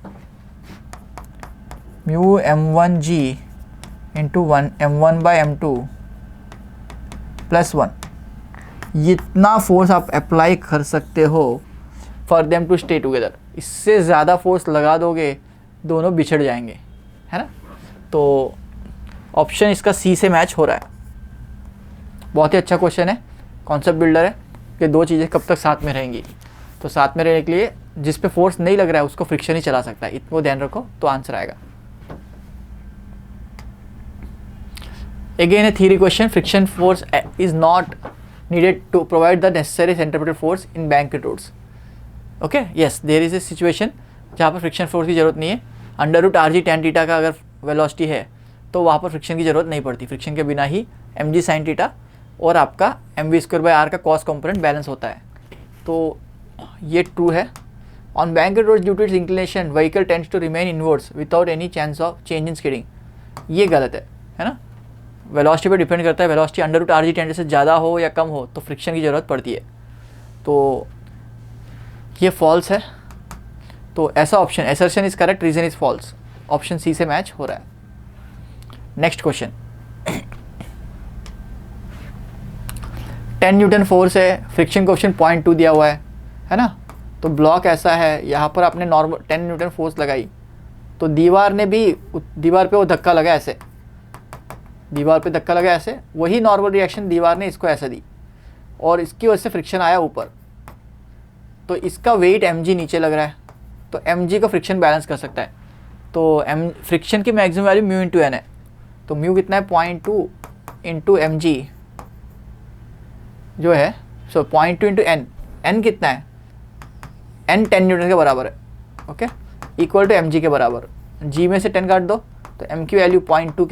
mu m1 G into m1 by m2 plus 1। इतना फोर्स आप अप्लाई कर सकते हो for them to stay together. इससे ज़्यादा फोर्स लगा दोगे दोनों बिछड़ जाएंगे, है ना। तो ऑप्शन इसका सी से मैच हो रहा है। बहुत ही अच्छा क्वेश्चन है, कॉन्सेप्ट बिल्डर है कि दो चीज़ें कब तक साथ में रहेंगी। तो साथ में रहने के लिए जिस पे फोर्स नहीं लग रहा है उसको फ्रिक्शन ही चला सकता है, इतना ध्यान रखो तो आंसर आएगा। Again a theory question, friction force is not needed to provide the necessary centripetal force in bank roads. Okay, yes, there is a situation जहाँ पर फ्रिक्शन फोर्स की ज़रूरत नहीं है। Under root R G tan theta का अगर velocity है तो वहाँ पर फ्रिक्शन की ज़रूरत नहीं पड़ती। फ्रिक्शन के बिना ही एम जी साइन टीटा और आपका M V square by R का कॉस कंपोनेंट बैलेंस होता है। तो ये ट्रू है। On bank roads due to its inclination vehicle tends to remain inwards without any chance of change in skidding. ये गलत है ना। वेलोसिटी पे डिपेंड करता है, velocity under root R G tan से ज़्यादा हो या कम हो तो फ्रिक्शन की ज़रूरत पड़ती है। तो ये फॉल्स है। तो ऐसा option assertion is correct, reason is false, option C से मैच हो रहा है। नेक्स्ट क्वेश्चन, 10 न्यूटन फोर्स है, फ्रिक्शन कोएफिशिएंट 0.2 दिया हुआ है ना। तो ब्लॉक ऐसा है, यहाँ पर आपने नॉर्मल 10 न्यूटन फोर्स लगाई तो दीवार ने भी, दीवार पे वो धक्का लगा ऐसे, दीवार पे धक्का लगा ऐसे, वही नॉर्मल रिएक्शन दीवार ने इसको ऐसे दी और इसकी वजह से फ्रिक्शन आया ऊपर। तो इसका वेट mg नीचे लग रहा है, तो mg का फ्रिक्शन बैलेंस कर सकता है। तो फ्रिक्शन की maximum value mu into N है। तो म्यू कितना है 0.2 इंटू एम जी जो है, सो 0.2 इंटू एन, एन कितना है, एन 10 न्यूटन के बराबर है। ओके, इक्वल टू mg के बराबर, g में से 10 काट दो तो m की वैल्यू 0.2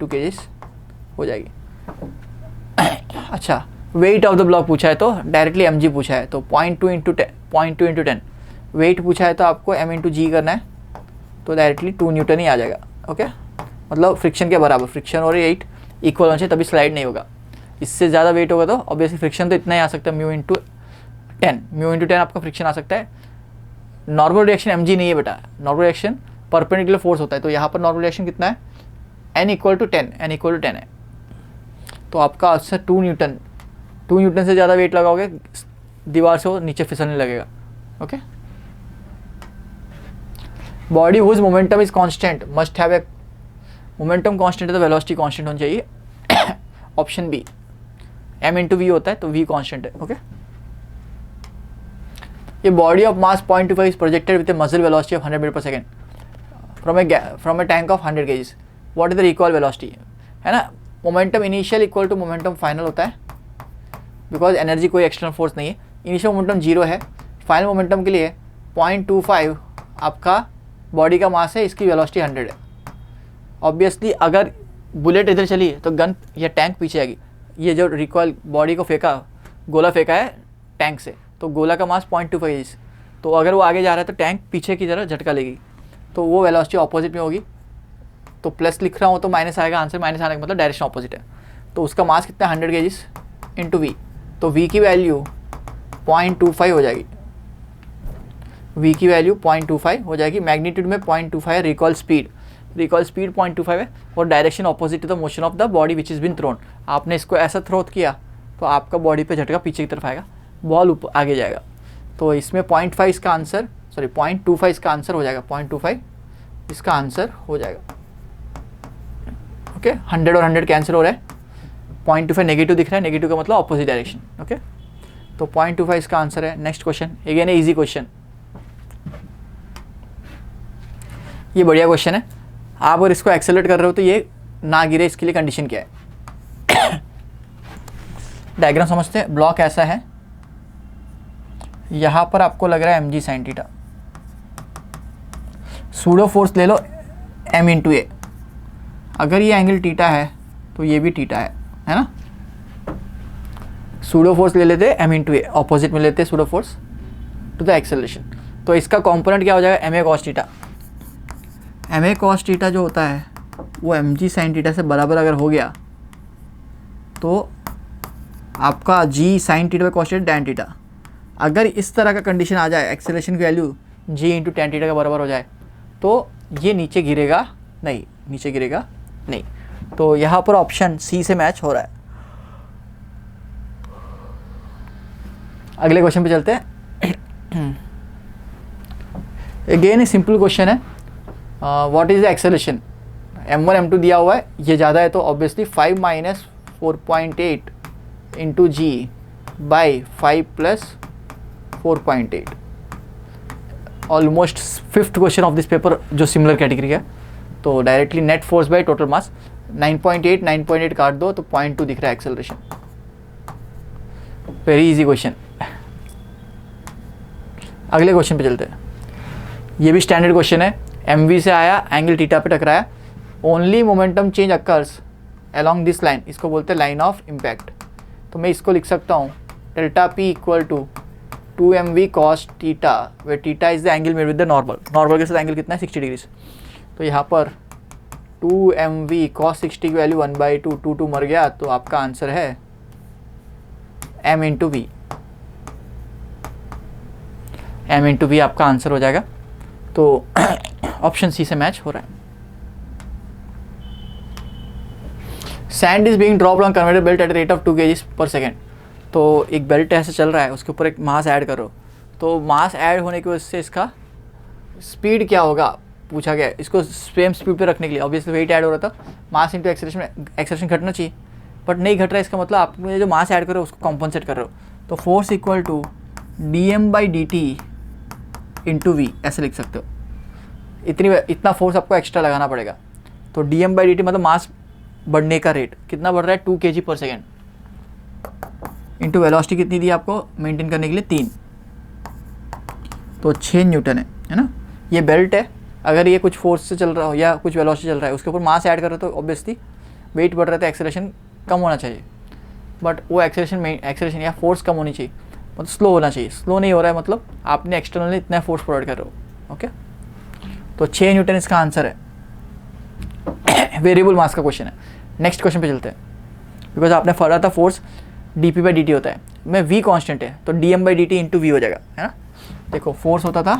kgs हो जाएगी। अच्छा, वेट ऑफ द ब्लॉक पूछा है तो डायरेक्टली mg पूछा है, तो 0.2 इंटू 10 वेट पूछा है तो आपको m इंटू जी करना है, तो डायरेक्टली 2 न्यूटन ही आ जाएगा। ओके, मतलब फ्रिक्शन के बराबर, फ्रिक्शन और 8 इक्वल होना चाहिए तभी स्लाइड नहीं होगा। इससे ज़्यादा वेट होगा तो ऑब्वियसली फ्रिक्शन तो इतना ही आ सकता है, म्यू इंटू 10 आपका फ्रिक्शन आ सकता है। नॉर्मल रिएक्शन mg नहीं है बेटा, नॉर्मल रिएक्शन परपेंडिकुलर फोर्स होता है। तो यहाँ पर नॉर्मल रिएक्शन कितना है, n इक्वल टू 10 है। तो आपका आंसर 2 न्यूटन से ज़्यादा वेट लगाओगे दीवार से वो नीचे फिसलने लगेगा। Okay, body whose momentum is constant must have a, momentum constant है तो वेलोसिटी कांस्टेंट होनी चाहिए। Option B, m into V होता है तो v कांस्टेंट है। ओके, ये body of mass 0.25 is projected with a muzzle velocity of 100 metre पर second from a tank of 100 kgs, what is the recoil velocity, है ना। Momentum initial equal to momentum final होता है, because energy कोई external force नहीं है। Initial momentum 0 है, final momentum के लिए 0.25 आपका बॉडी का मास है, इसकी वेलोसिटी 100 है। ऑब्वियसली अगर बुलेट इधर चली तो गन या टैंक पीछे आएगी। ये जो रिकॉल बॉडी को फेंका, गोला फेंका है टैंक से, तो गोला का मास 0.25 kg, तो अगर वो आगे जा रहा है तो टैंक पीछे की तरह झटका लेगी, तो वो वेलोसिटी ऑपोजिट में होगी। तो प्लस लिख रहा हूँ तो माइनस आएगा, आंसर माइनस आने का मतलब डायरेक्शन ऑपोजिट है। तो उसका मास कितना 100 kg इंटू वी, तो वी की वैल्यू 0.25 हो जाएगी। v की वैल्यू 0.25 हो जाएगी, मैग्नीट्यूड में 0.25 है, रिकॉल स्पीड 0.25 है, और direction opposite to the motion of the body which is been thrown. आपने इसको ऐसा थ्रो किया तो आपका बॉडी पे झटका पीछे की तरफ आएगा, बॉल ऊपर आगे जाएगा। तो इसमें 0.5 इसका आंसर, सॉरी 0.25 इसका आंसर हो जाएगा, 0.25 इसका आंसर हो जाएगा। ओके 100 और 100 कैंसिल हो रहा है, 0.25 नेगेटिव दिख रहा है, नेगेटिव का मतलब ऑपोजिट डायरेक्शन। ओके तो 0.25 इसका आंसर है। Next question again easy question, ये बढ़िया क्वेश्चन है। आप अगर इसको एक्सेलरेट कर रहे हो तो ये ना गिरे, इसके लिए कंडीशन क्या है? डायग्राम समझते हैं। ब्लॉक ऐसा है, यहाँ पर आपको लग रहा है mg sin theta, pseudo force ले लो m इंटू ए। अगर ये एंगल थीटा है तो ये भी थीटा है ना। सूडो फोर्स ले लेते m इंटू ए, ऑपोजिट में लेते pseudo force to the acceleration. तो इसका कंपोनेंट क्या हो जाएगा? ma cos theta. ma cos theta जो होता है वो mg sin थीटा से बराबर अगर हो गया तो आपका g sin theta cos theta tan theta. अगर इस तरह का कंडीशन आ जाए, एक्सेलरेशन की value g into tan theta का बराबर हो जाए, तो ये नीचे गिरेगा नहीं, नीचे गिरेगा नहीं। तो यहाँ पर ऑप्शन सी से मैच हो रहा है। अगले क्वेश्चन पे चलते हैं। अगेन सिंपल क्वेश्चन है, what is the acceleration? m1 m2 दिया हुआ है, ये ज़्यादा है तो obviously 5 minus 4.8 into ji by 5 plus 4.8। Almost 5th question of this paper जो सिमिलर कैटेगरी है। तो directly net force by total mass 9.8 काट दो तो 0.2 दिख रहा है एक्सेलरेशन। Very easy question. अगले क्वेश्चन पे चलते हैं। ये भी स्टैंडर्ड क्वेश्चन है, mv से आया, एंगल थीटा पे टकराया, only momentum change occurs along this line, इसको बोलते हैं लाइन ऑफ इम्पैक्ट। तो मैं इसको लिख सकता हूँ delta p equal to 2mv cos theta, where theta is the angle made with the normal. Normal के साथ एंगल कितना है? 60 डिग्री। तो यहाँ पर 2mv cos 60 की वैल्यू 1/2, 2 मर गया, तो आपका आंसर है m into v. m into v आपका आंसर हो जाएगा। तो ऑप्शन सी से मैच हो रहा है। Sand is being dropped on conveyor belt at rate of 2 kg पर सेकेंड। तो एक बेल्ट ऐसे चल रहा है, उसके ऊपर एक मास ऐड करो, तो मास ऐड होने की वजह से इसका स्पीड क्या होगा पूछा गया है। इसको सेम स्पीड पे रखने के लिए ऑब्वियसली वेट ऐड हो रहा था, मास इंटू एक्सेलरेशन में एक्सेलरेशन घटना चाहिए, बट नहीं घट रहा है। इसका मतलब आप जो मास ऐड कर रहे हो उसको कॉम्पनसेट कर रहे हो। तो force equal to dm/dt into v ऐसे लिख सकते हो। इतना फोर्स आपको एक्स्ट्रा लगाना पड़ेगा। तो dm/dt मतलब मास बढ़ने का रेट कितना बढ़ रहा है? 2 kg पर सेकेंड इंटू वेलोसिटी कितनी दी आपको मेंटेन करने के लिए? 3। तो 6 न्यूटन है ना। ये बेल्ट है, अगर ये कुछ फोर्स से चल रहा हो या कुछ वेलोसिटी चल रहा है, उसके ऊपर मास ऐड कर रहे हो तो ऑब्वियसली वेट बढ़ रहा है तो एक्सेलरेशन कम होना चाहिए, बट वो एक्सेलरेशन या फोर्स कम होनी चाहिए, मतलब स्लो होना चाहिए। स्लो नहीं हो रहा है मतलब आपने एक्सटर्नली इतना फोर्स प्रोवाइड कर रहे हो। ओके तो 6 न्यूटन इसका आंसर है। वेरिएबल मास का क्वेश्चन है। नेक्स्ट क्वेश्चन पे चलते हैं। बिकॉज आपने पढ़ा था फोर्स dp/dt होता है, में v कांस्टेंट है तो dm/dt इंटू वी हो जाएगा, है ना। देखो फोर्स होता था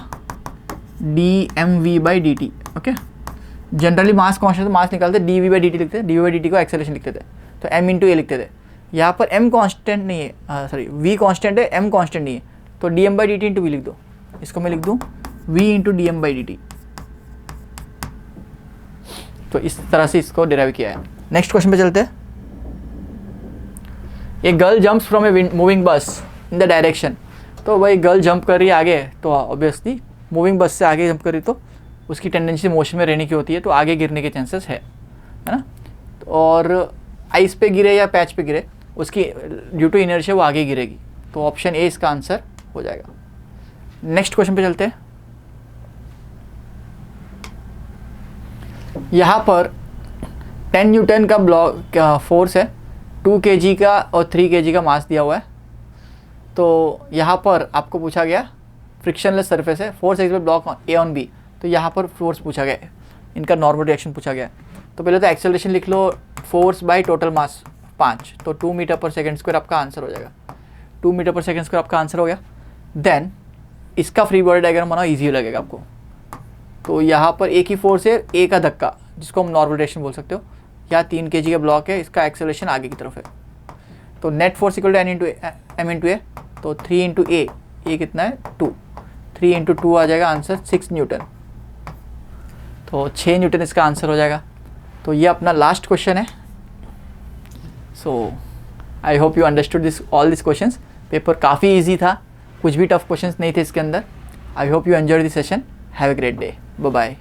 dmv/dt। Okay generally mass constant, mass निकालते dv/dt लिखते थे, dv/dt को एक्सेलरेशन लिखते थे, तो m इंटू ए लिखते थे। यहाँ पर m कांस्टेंट नहीं है, सॉरी v कांस्टेंट है, m कांस्टेंट नहीं है, तो dm/dt इंटू वी लिख दो। इसको मैं लिख दूँ v इंटू dm/dt। तो इस तरह से इसको डिराइव किया है। नेक्स्ट क्वेश्चन पे चलते हैं। A girl jumps from a moving बस इन द डायरेक्शन। तो भाई गर्ल जंप कर रही है आगे, तो ऑब्वियसली मूविंग बस से आगे जंप कर रही तो उसकी टेंडेंसी मोशन में रहने की होती है, तो आगे गिरने के चांसेस है ना। और आइस पे गिरे या पैच पे गिरे, उसकी ड्यू टू इनर्शिया वो आगे गिरेगी। तो ऑप्शन ए इसका आंसर हो जाएगा। नेक्स्ट क्वेश्चन पे चलते हैं। यहाँ पर 10 न्यूटन का ब्लॉक फोर्स है, 2 kg का और 3 kg का मास दिया हुआ है। तो यहाँ पर आपको पूछा गया फ्रिक्शनलेस सरफेस है, force x block A on B. तो यहाँ पर फोर्स पूछा गया है, इनका नॉर्मल रिएक्शन पूछा गया है। तो पहले तो एक्सेलरेशन लिख लो, फोर्स बाय टोटल मास 5, तो 2 मीटर पर सेकेंड स्क्वायर आपका आंसर हो जाएगा। 2 मीटर पर सेकेंड स्क्वायर आपका आंसर हो गया। देन इसका फ्री बॉडी डायग्राम बनाओ, ईजी लगेगा आपको। तो यहाँ पर एक ही फोर्स है, ए का धक्का, जिसको हम नॉर्मल डायरेक्शन बोल सकते हो। यहाँ 3 kg का ब्लॉक है, इसका एक्सेलरेशन आगे की तरफ है। तो net force equal to n into m into a, तो 3 इंटू ए, ये कितना है 2, 3 इंटू 2 आ जाएगा आंसर 6 न्यूटन। तो 6 न्यूटन इसका आंसर हो जाएगा। तो ये अपना लास्ट क्वेश्चन है। So I hope you understood this all this questions. Paper काफ़ी इजी था, कुछ भी टफ क्वेश्चंस नहीं थे इसके अंदर। I hope you enjoy this session. Have a great day, bye bye.